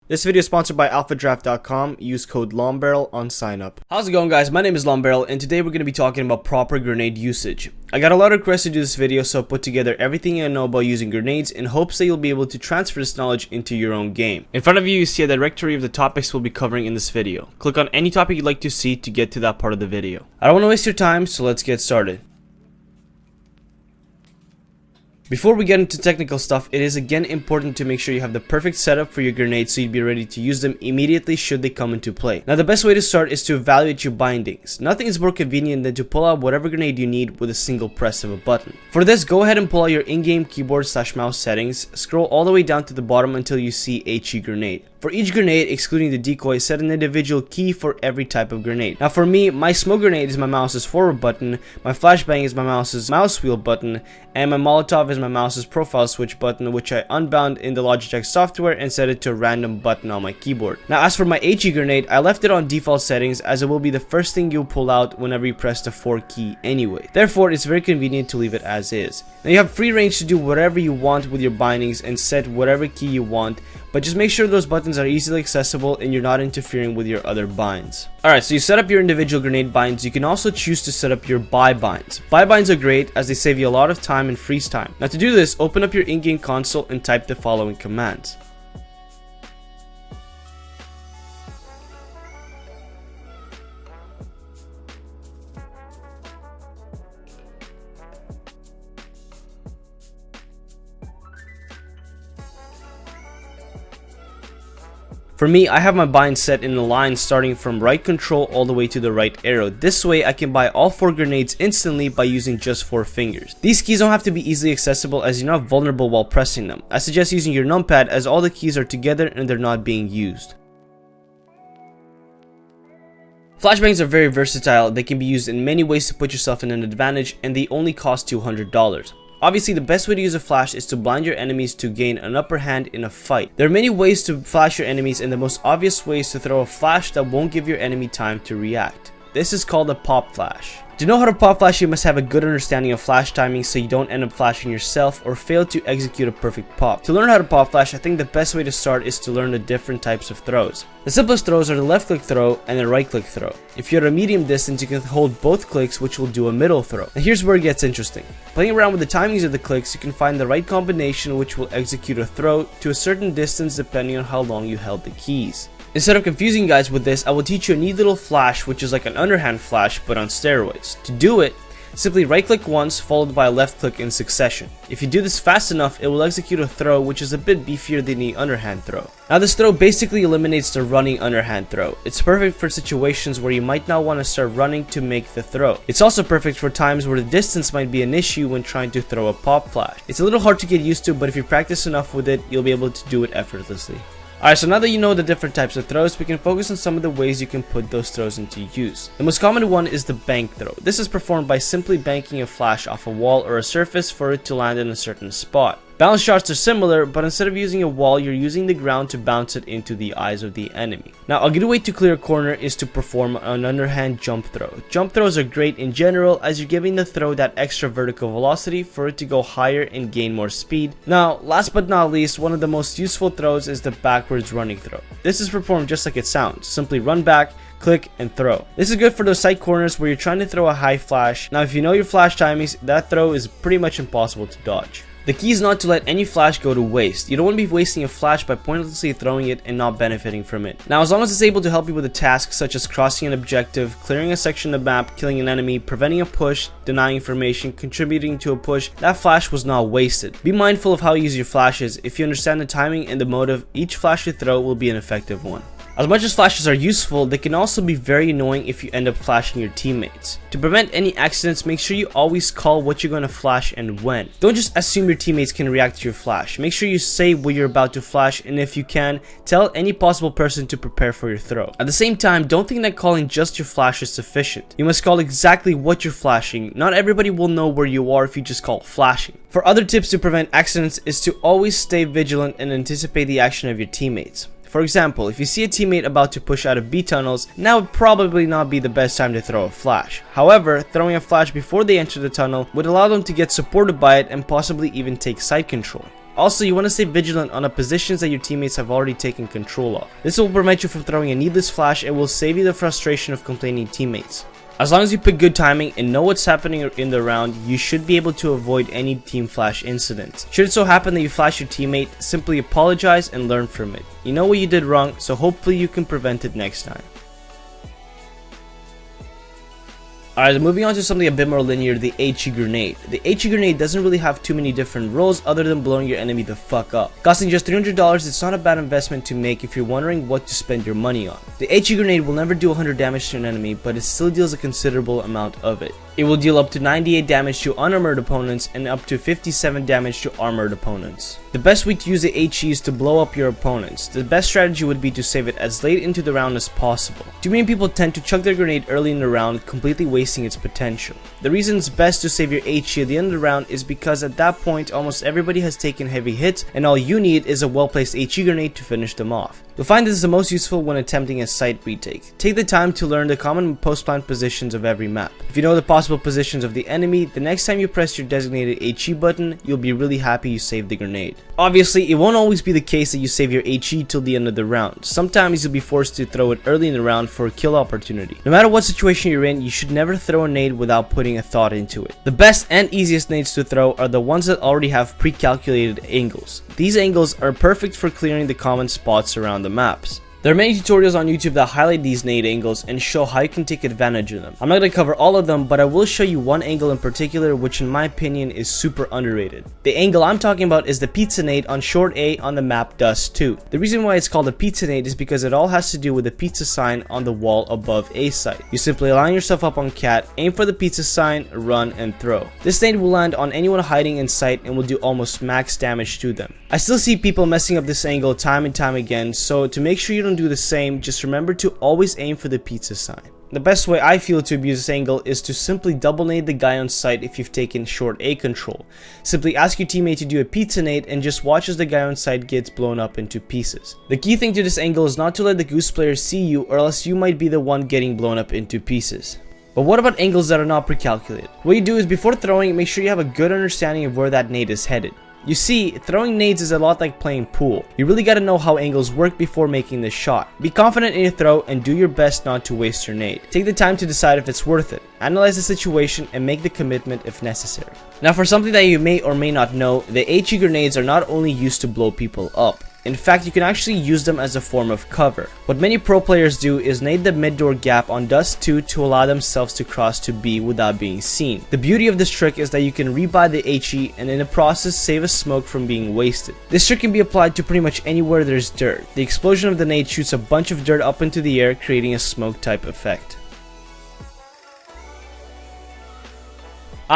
This video is sponsored by AlphaDraft.com. Use code LongBarrel on sign up. How's it going, guys? My name is LongBarrel, and today we're going to be talking about proper grenade usage. I got a lot of requests to do this video, so I put together everything I know about using grenades in hopes that you'll be able to transfer this knowledge into your own game. In front of you, you see a directory of the topics we'll be covering in this video. Click on any topic you'd like to see to get to that part of the video. I don't want to waste your time, so let's get started. Before we get into technical stuff, it is again important to make sure you have the perfect setup for your grenades so you'd be ready to use them immediately should they come into play. Now, the best way to start is to evaluate your bindings. Nothing is more convenient than to pull out whatever grenade you need with a single press of a button. For this, go ahead and pull out your in-game keyboard/mouse settings, scroll all the way down to the bottom until you see HE grenade. For each grenade, excluding the decoy, set an individual key for every type of grenade. Now for me, my smoke grenade is my mouse's forward button, my flashbang is my mouse's mouse wheel button, and my Molotov is my mouse's profile switch button, which I unbound in the Logitech software and set it to a random button on my keyboard. Now as for my HE grenade, I left it on default settings as it will be the first thing you'll pull out whenever you press the 4 key anyway. Therefore, it's very convenient to leave it as is. Now you have free range to do whatever you want with your bindings and set whatever key you want, but just make sure those buttons are easily accessible and you're not interfering with your other binds. Alright, so you set up your individual grenade binds. You can also choose to set up your buy binds. Buy binds are great as they save you a lot of time and freeze time. Now to do this, open up your in-game console and type the following commands. For me, I have my bind set in a line starting from right control all the way to the right arrow. This way, I can buy all 4 grenades instantly by using just 4 fingers. These keys don't have to be easily accessible as you're not vulnerable while pressing them. I suggest using your numpad as all the keys are together and they're not being used. Flashbangs are very versatile. They can be used in many ways to put yourself in an advantage, and they only cost $200. Obviously, the best way to use a flash is to blind your enemies to gain an upper hand in a fight. There are many ways to flash your enemies, and the most obvious way is to throw a flash that won't give your enemy time to react. This is called a pop flash. To know how to pop flash, you must have a good understanding of flash timing so you don't end up flashing yourself or fail to execute a perfect pop. To learn how to pop flash, I think the best way to start is to learn the different types of throws. The simplest throws are the left click throw and the right click throw. If you're at a medium distance, you can hold both clicks, which will do a middle throw. And here's where it gets interesting. Playing around with the timings of the clicks, you can find the right combination which will execute a throw to a certain distance depending on how long you held the keys. Instead of confusing you guys with this, I will teach you a neat little flash which is like an underhand flash but on steroids. To do it, simply right click once followed by a left click in succession. If you do this fast enough, it will execute a throw which is a bit beefier than the underhand throw. Now this throw basically eliminates the running underhand throw. It's perfect for situations where you might not want to start running to make the throw. It's also perfect for times where the distance might be an issue when trying to throw a pop flash. It's a little hard to get used to, but if you practice enough with it, you'll be able to do it effortlessly. Alright, so now that you know the different types of throws, we can focus on some of the ways you can put those throws into use. The most common one is the bank throw. This is performed by simply banking a flash off a wall or a surface for it to land in a certain spot. Bounce shots are similar, but instead of using a wall, you're using the ground to bounce it into the eyes of the enemy. Now, a good way to clear a corner is to perform an underhand jump throw. Jump throws are great in general as you're giving the throw that extra vertical velocity for it to go higher and gain more speed. Now, last but not least, one of the most useful throws is the backwards running throw. This is performed just like it sounds. Simply run back, click, and throw. This is good for those side corners where you're trying to throw a high flash. Now, if you know your flash timings, that throw is pretty much impossible to dodge. The key is not to let any flash go to waste. You don't want to be wasting a flash by pointlessly throwing it and not benefiting from it. Now, as long as it's able to help you with a task such as crossing an objective, clearing a section of the map, killing an enemy, preventing a push, denying information, contributing to a push, that flash was not wasted. Be mindful of how you use your flashes. If you understand the timing and the motive, each flash you throw will be an effective one. As much as flashes are useful, they can also be very annoying if you end up flashing your teammates. To prevent any accidents, make sure you always call what you're going to flash and when. Don't just assume your teammates can react to your flash. Make sure you say what you're about to flash, and if you can, tell any possible person to prepare for your throw. At the same time, don't think that calling just your flash is sufficient. You must call exactly what you're flashing. Not everybody will know where you are if you just call flashing. For other tips to prevent accidents is to always stay vigilant and anticipate the action of your teammates. For example, if you see a teammate about to push out of B tunnels, now would probably not be the best time to throw a flash. However, throwing a flash before they enter the tunnel would allow them to get supported by it and possibly even take side control. Also, you want to stay vigilant on the positions that your teammates have already taken control of. This will prevent you from throwing a needless flash and will save you the frustration of complaining teammates. As long as you pick good timing and know what's happening in the round, you should be able to avoid any team flash incidents. Should it so happen that you flash your teammate, simply apologize and learn from it. You know what you did wrong, so hopefully you can prevent it next time. Alright, moving on to something a bit more linear, the HE grenade. The HE grenade doesn't really have too many different roles other than blowing your enemy the fuck up. Costing just $300, it's not a bad investment to make if you're wondering what to spend your money on. The HE grenade will never do 100 damage to an enemy, but it still deals a considerable amount of it. It will deal up to 98 damage to unarmored opponents and up to 57 damage to armored opponents. The best way to use the HE is to blow up your opponents. The best strategy would be to save it as late into the round as possible. Too many people tend to chuck their grenade early in the round, completely wasting its potential. The reason it's best to save your HE at the end of the round is because at that point almost everybody has taken heavy hits and all you need is a well-placed HE grenade to finish them off. You'll find this is the most useful when attempting a site retake. Take the time to learn the common post-plant positions of every map. If you know the possible positions of the enemy, the next time you press your designated HE button, you'll be really happy you saved the grenade. Obviously, it won't always be the case that you save your HE till the end of the round. Sometimes you'll be forced to throw it early in the round for a kill opportunity. No matter what situation you're in, you should never throw a nade without putting a thought into it. The best and easiest nades to throw are the ones that already have pre-calculated angles. These angles are perfect for clearing the common spots around the maps. There are many tutorials on YouTube that highlight these nade angles and show how you can take advantage of them. I'm not going to cover all of them, but I will show you one angle in particular which in my opinion is super underrated. The angle I'm talking about is the pizza nade on short A on the map Dust 2. The reason why it's called a pizza nade is because it all has to do with the pizza sign on the wall above A site. You simply line yourself up on cat, aim for the pizza sign, run and throw. This nade will land on anyone hiding in sight and will do almost max damage to them. I still see people messing up this angle time and time again, so to make sure you don't do the same, just remember to always aim for the pizza sign. The best way I feel to abuse this angle is to simply double nade the guy on sight if you've taken short A control. Simply ask your teammate to do a pizza nade and just watch as the guy on sight gets blown up into pieces. The key thing to this angle is not to let the goose player see you, or else you might be the one getting blown up into pieces. But what about angles that are not pre-calculated? What you do is before throwing, make sure you have a good understanding of where that nade is headed. You see, throwing nades is a lot like playing pool. You really gotta know how angles work before making this shot. Be confident in your throw and do your best not to waste your nade. Take the time to decide if it's worth it. Analyze the situation and make the commitment if necessary. Now for something that you may or may not know, the HE grenades are not only used to blow people up. In fact, you can actually use them as a form of cover. What many pro players do is nade the mid door gap on Dust 2 to allow themselves to cross to B without being seen. The beauty of this trick is that you can rebuy the HE and in the process save a smoke from being wasted. This trick can be applied to pretty much anywhere there's dirt. The explosion of the nade shoots a bunch of dirt up into the air, creating a smoke type effect.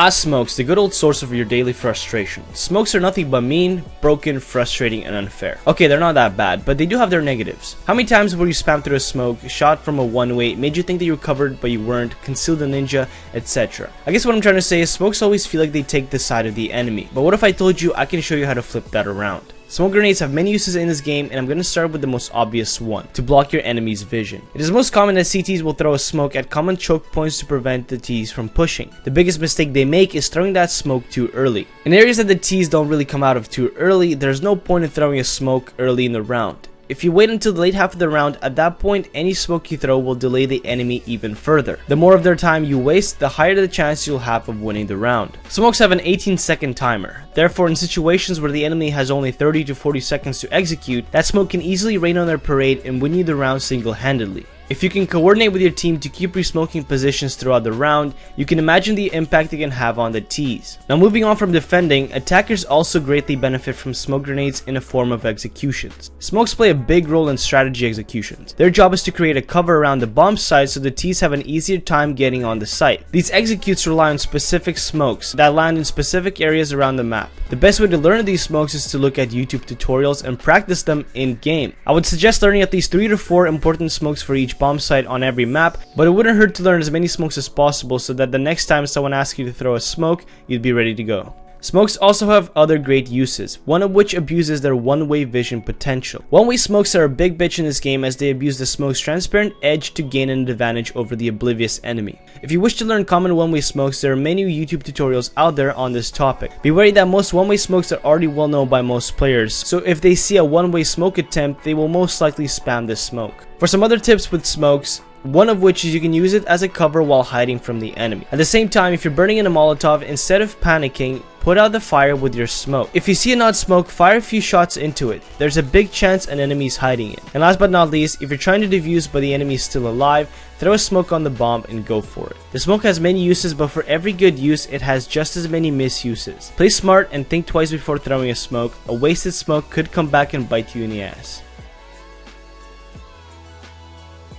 Smokes, the good old source of your daily frustration. Smokes are nothing but mean, broken, frustrating, and unfair. Okay, they're not that bad, but they do have their negatives. How many times were you spammed through a smoke, shot from a one-way, made you think that you were covered but you weren't, concealed a ninja, etc. I guess what I'm trying to say is smokes always feel like they take the side of the enemy, but what if I told you I can show you how to flip that around? Smoke grenades have many uses in this game, and I'm going to start with the most obvious one, to block your enemy's vision. It is most common that CTs will throw a smoke at common choke points to prevent the Ts from pushing. The biggest mistake they make is throwing that smoke too early. In areas that the Ts don't really come out of too early, there's no point in throwing a smoke early in the round. If you wait until the late half of the round, at that point any smoke you throw will delay the enemy even further. The more of their time you waste, the higher the chance you'll have of winning the round. Smokes have an 18-second timer. Therefore, in situations where the enemy has only 30 to 40 seconds to execute, that smoke can easily rain on their parade and win you the round single-handedly. If you can coordinate with your team to keep re-smoking positions throughout the round, you can imagine the impact it can have on the Ts. Now moving on from defending, attackers also greatly benefit from smoke grenades in a form of executions. Smokes play a big role in strategy executions. Their job is to create a cover around the bomb site so the Ts have an easier time getting on the site. These executes rely on specific smokes that land in specific areas around the map. The best way to learn these smokes is to look at YouTube tutorials and practice them in-game. I would suggest learning at least 3 to 4 important smokes for each bomb site on every map, but it wouldn't hurt to learn as many smokes as possible so that the next time someone asks you to throw a smoke, you'd be ready to go. Smokes also have other great uses, one of which abuses their one-way vision potential. One-way smokes are a big bitch in this game as they abuse the smoke's transparent edge to gain an advantage over the oblivious enemy. If you wish to learn common one-way smokes, there are many YouTube tutorials out there on this topic. Be wary that most one-way smokes are already well known by most players, so if they see a one-way smoke attempt, they will most likely spam this smoke. For some other tips with smokes, one of which is you can use it as a cover while hiding from the enemy. At the same time, if you're burning in a Molotov, instead of panicking, put out the fire with your smoke. If you see an odd smoke, fire a few shots into it. There's a big chance an enemy is hiding it. And last but not least, if you're trying to defuse but the enemy is still alive, throw a smoke on the bomb and go for it. The smoke has many uses, but for every good use, it has just as many misuses. Play smart and think twice before throwing a smoke. A wasted smoke could come back and bite you in the ass.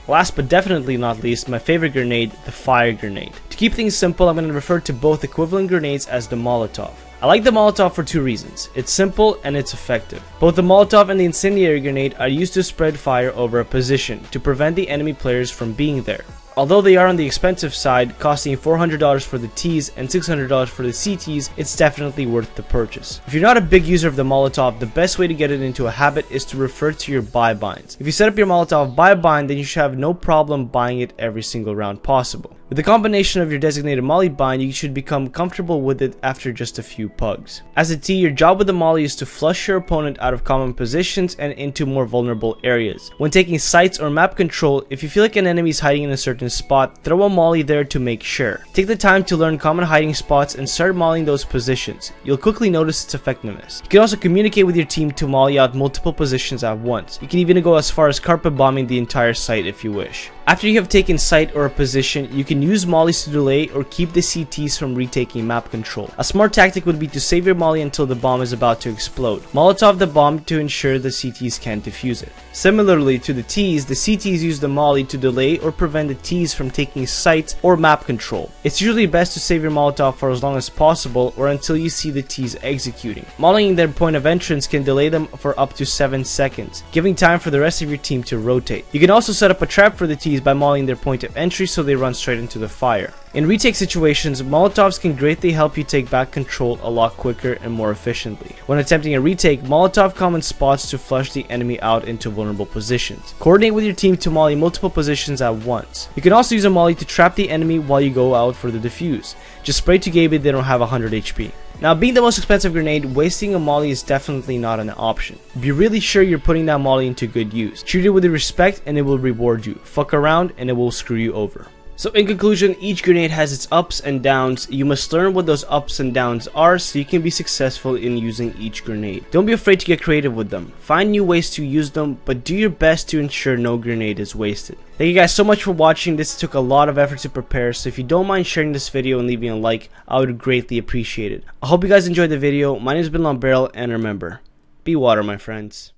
Last but definitely not least, my favorite grenade, the fire grenade. To keep things simple, I'm going to refer to both equivalent grenades as the Molotov. I like the Molotov for two reasons. It's simple and it's effective. Both the Molotov and the incendiary grenade are used to spread fire over a position to prevent the enemy players from being there. Although they are on the expensive side, costing $400 for the Ts and $600 for the CTs, it's definitely worth the purchase. If you're not a big user of the Molotov, the best way to get it into a habit is to refer to your buy binds. If you set up your Molotov buy bind, then you should have no problem buying it every single round possible. With the combination of your designated molly bind, you should become comfortable with it after just a few pugs. As a T, your job with the molly is to flush your opponent out of common positions and into more vulnerable areas. When taking sights or map control, if you feel like an enemy is hiding in a certain spot, throw a molly there to make sure. Take the time to learn common hiding spots and start mollying those positions. You'll quickly notice its effectiveness. You can also communicate with your team to molly out multiple positions at once. You can even go as far as carpet bombing the entire site if you wish. After you have taken site or a position, you can use mollies to delay or keep the CTs from retaking map control. A smart tactic would be to save your molly until the bomb is about to explode. Molotov the bomb to ensure the CTs can't defuse it. Similarly to the Ts, the CTs use the molly to delay or prevent the Ts from taking site or map control. It's usually best to save your Molotov for as long as possible or until you see the Ts executing. Mollying their point of entrance can delay them for up to 7 seconds, giving time for the rest of your team to rotate. You can also set up a trap for the Ts by mollying their point of entry so they run straight into the fire. In retake situations, Molotovs can greatly help you take back control a lot quicker and more efficiently. When attempting a retake, Molotov come in spots to flush the enemy out into vulnerable positions. Coordinate with your team to molly multiple positions at once. You can also use a molly to trap the enemy while you go out for the defuse. Just spray to Gabe if they don't have 100 HP. Now, being the most expensive grenade, wasting a molly is definitely not an option. Be really sure you're putting that molly into good use. Treat it with respect and it will reward you. Fuck around and it will screw you over. So in conclusion, each grenade has its ups and downs. You must learn what those ups and downs are so you can be successful in using each grenade. Don't be afraid to get creative with them. Find new ways to use them, but do your best to ensure no grenade is wasted. Thank you guys so much for watching. This took a lot of effort to prepare, so if you don't mind sharing this video and leaving a like, I would greatly appreciate it. I hope you guys enjoyed the video. My name has been Long Barrel, and remember, be water, my friends.